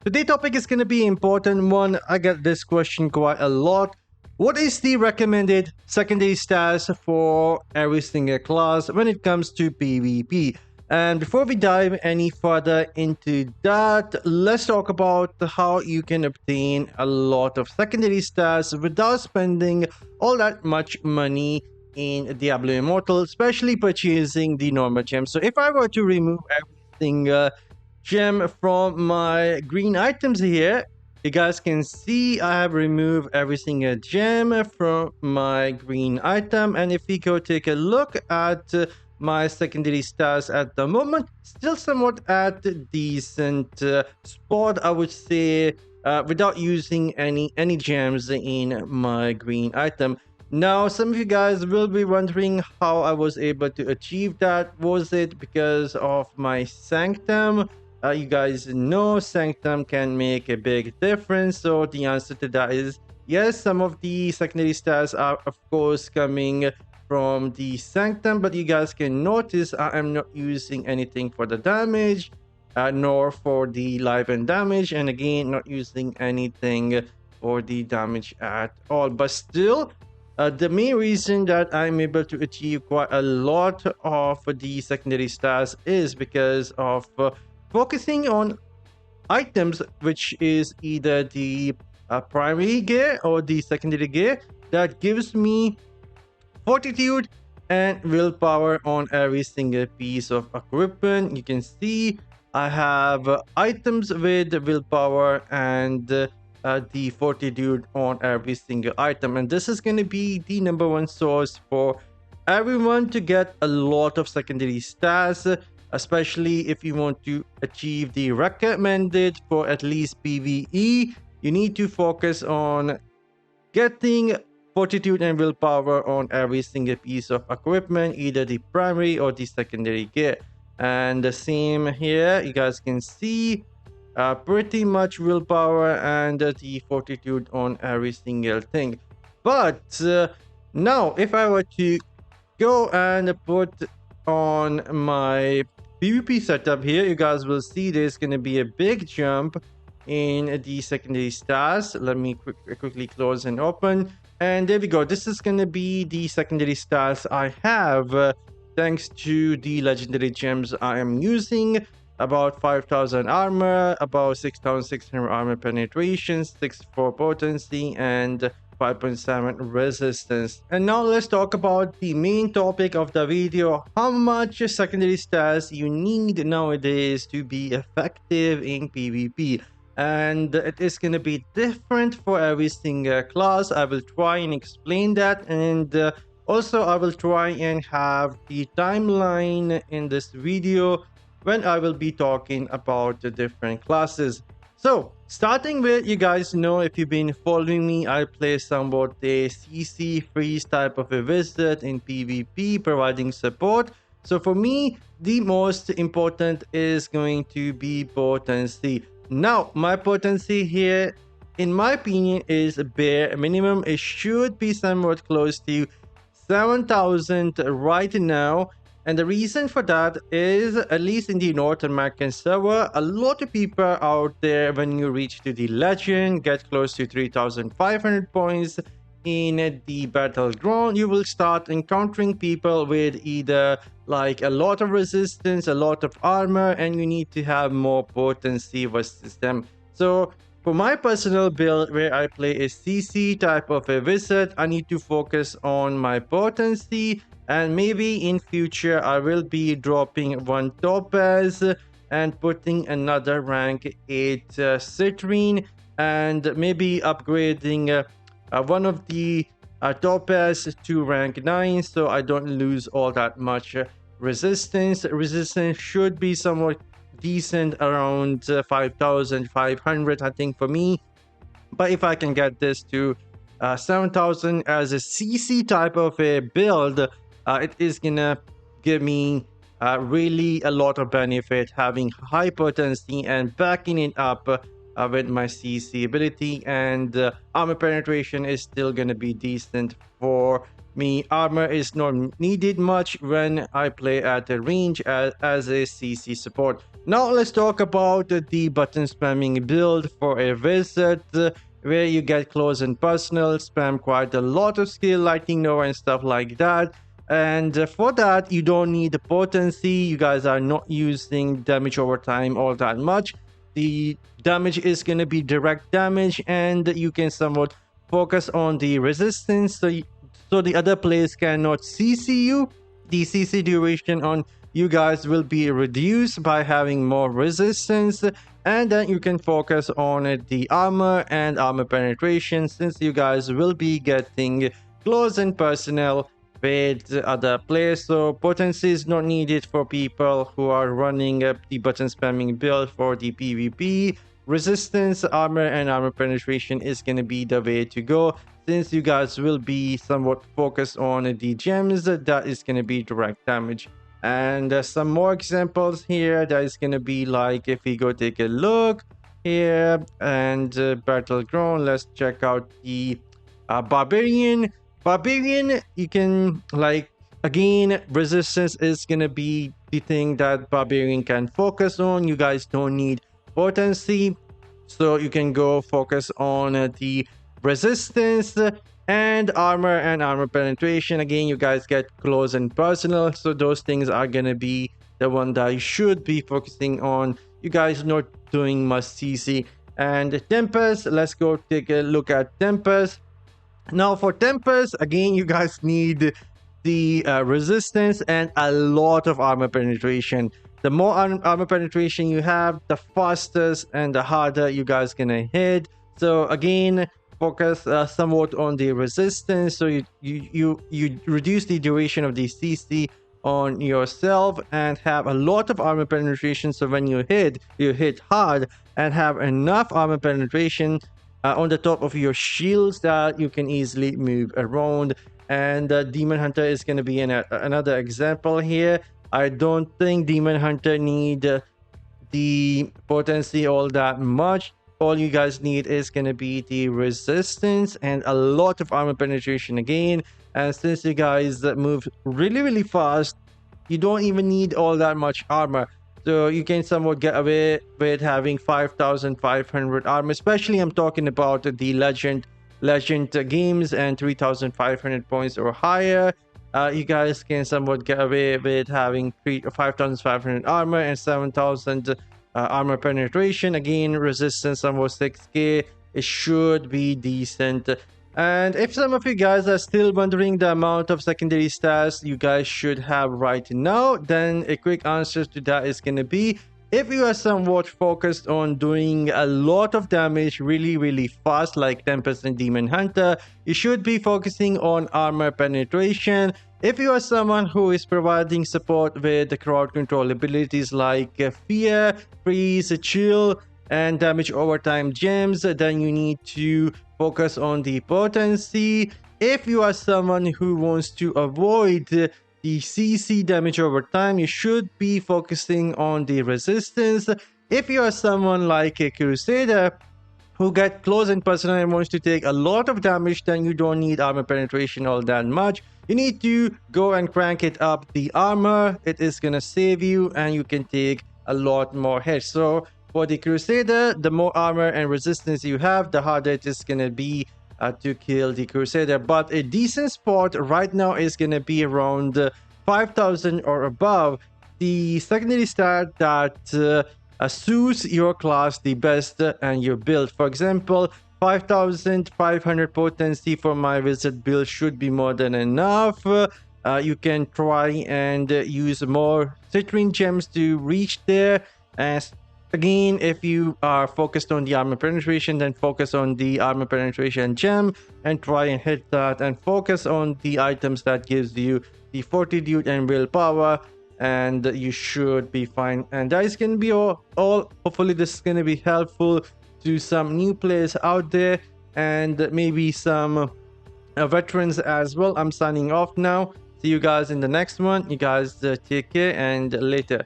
Today's topic is going to be an important one. I get this question quite a lot. What is the recommended secondary stats for every single class when it comes to PvP? And before we dive any further into that, let's talk about how you can obtain a lot of secondary stats without spending all that much money in Diablo Immortal, especially purchasing the normal gems. So if I were to remove everything gem from my green items here, you guys can see I have removed every single gem from my green item. And if we go take a look at my secondary stats at the moment, still somewhat at decent spot, I would say, without using any gems in my green item. Now, some of you guys will be wondering how I was able to achieve that. Was it because of my Sanctum? You guys know Sanctum can make a big difference. So the answer to that is yes, some of the secondary stats are of course coming from the Sanctum, but you guys can notice I am not using anything for the damage, nor for the life and damage, and again not using anything for the damage at all. But still, the main reason that I'm able to achieve quite a lot of the secondary stats is because of focusing on items which is either the primary gear or the secondary gear that gives me fortitude and willpower on every single piece of equipment. You can see I have items with willpower and the fortitude on every single item, and this is going to be the number one source for everyone to get a lot of secondary stats, especially if you want to achieve the recommended for at least PvE. You need to focus on getting fortitude and willpower on every single piece of equipment, either the primary or the secondary gear. And the same here, you guys can see pretty much willpower and the fortitude on every single thing. But now if I were to go and put on my PvP setup here, you guys will see there's going to be a big jump in the secondary stats. Let me quickly close and open, and there we go. This is going to be the secondary stats I have thanks to the legendary gems I am using. About 5,000 armor, about 6,600 armor penetration, 6.4 potency, and 5.7 resistance. And now let's talk about the main topic of the video: how much secondary stats you need nowadays to be effective in PvP. And it is going to be different for every single class. I will try and explain that, and also I will try and have the timeline in this video when I will be talking about the different classes. So, starting with, you guys know, if you've been following me, I play somewhat a CC freeze type of a wizard in PvP, providing support. So for me, the most important is going to be potency. Now, my potency here, in my opinion, is bare minimum. It should be somewhat close to 7,000 right now. And the reason for that is, at least in the North American server, a lot of people out there, when you reach to the legend, get close to 3,500 points in the battleground, you will start encountering people with either like a lot of resistance, a lot of armor, and you need to have more potency versus them. So for my personal build, where I play a CC type of a wizard, I need to focus on my potency. And maybe in future I will be dropping one topaz and putting another rank 8 citrine, and maybe upgrading one of the topaz to rank 9, so I don't lose all that much resistance. Resistance should be somewhat decent, around 5,500 I think for me. But if I can get this to 7,000 as a CC type of a build, it is gonna give me really a lot of benefit having high potency and backing it up with my CC ability, and armor penetration is still gonna be decent for me armor is not needed much when I play at the range as a CC support. Now let's talk about the button spamming build for a wizard, where you get close and personal, spam quite a lot of skill, lightning nova and stuff like that. And for that, you don't need the potency. You guys are not using damage over time all that much. The damage is going to be direct damage, and you can somewhat focus on the resistance, so the other players cannot CC you. The CC duration on you guys will be reduced by having more resistance, and then you can focus on the armor and armor penetration, since you guys will be getting close and personal with other players. So potency is not needed for people who are running the button spamming build for the PvP. Resistance, armor, and armor penetration is going to be the way to go, since you guys will be somewhat focused on the gems. That is going to be direct damage. And some more examples here. That is going to be like, if we go take a look here, and battleground, let's check out the Barbarian. Barbarian, you can, like, again, resistance is going to be the thing that Barbarian can focus on. You guys don't need potency, so you can go focus on the resistance and armor penetration. Again, you guys get close and personal, so those things are gonna be the one that you should be focusing on. You guys not doing much CC. And Tempest, let's go take a look at Tempest. Now for Tempest, again, you guys need the resistance and a lot of armor penetration. The more armor penetration you have, the fastest and the harder you guys gonna hit. So again, focus somewhat on the resistance, so you reduce the duration of the CC on yourself and have a lot of armor penetration. So when you hit hard and have enough armor penetration on the top of your shields that you can easily move around. And Demon Hunter is going to be another example here. I don't think Demon Hunter need the potency all that much. All you guys need is going to be the resistance and a lot of armor penetration again. And since you guys move really fast, you don't even need all that much armor. So you can somewhat get away with having 5,500 armor. Especially I'm talking about the legend games and 3,500 points or higher. You guys can somewhat get away with having 5,500 armor and 7,000 armor penetration. Again, resistance almost 6k. It should be decent. And if some of you guys are still wondering the amount of secondary stats you guys should have right now, then a quick answer to that is going to be, if you are somewhat focused on doing a lot of damage really fast like Tempest and Demon Hunter, you should be focusing on armor penetration. If you are someone who is providing support with the crowd control abilities like Fear, Freeze, Chill, and damage over time gems, then you need to focus on the potency. If you are someone who wants to avoid the CC damage over time, you should be focusing on the resistance. If you are someone like a Crusader who get close and personal and wants to take a lot of damage, then you don't need armor penetration all that much. You need to go and crank it up the armor. It is gonna save you and you can take a lot more hits. So for the Crusader, the more armor and resistance you have, the harder it is gonna be to kill the Crusader. But a decent spot right now is gonna be around 5,000 or above. The secondary stat that suits your class the best and your build. For example, 5,500 potency for my wizard build should be more than enough. You can try and use more citrine gems to reach there. As again, if you are focused on the armor penetration, then focus on the armor penetration gem and try and hit that, and focus on the items that gives you the fortitude and willpower, and you should be fine. And that is gonna be all. Hopefully this is gonna be helpful to some new players out there and maybe some veterans as well. I'm signing off now. See you guys in the next one. You guys take care and later.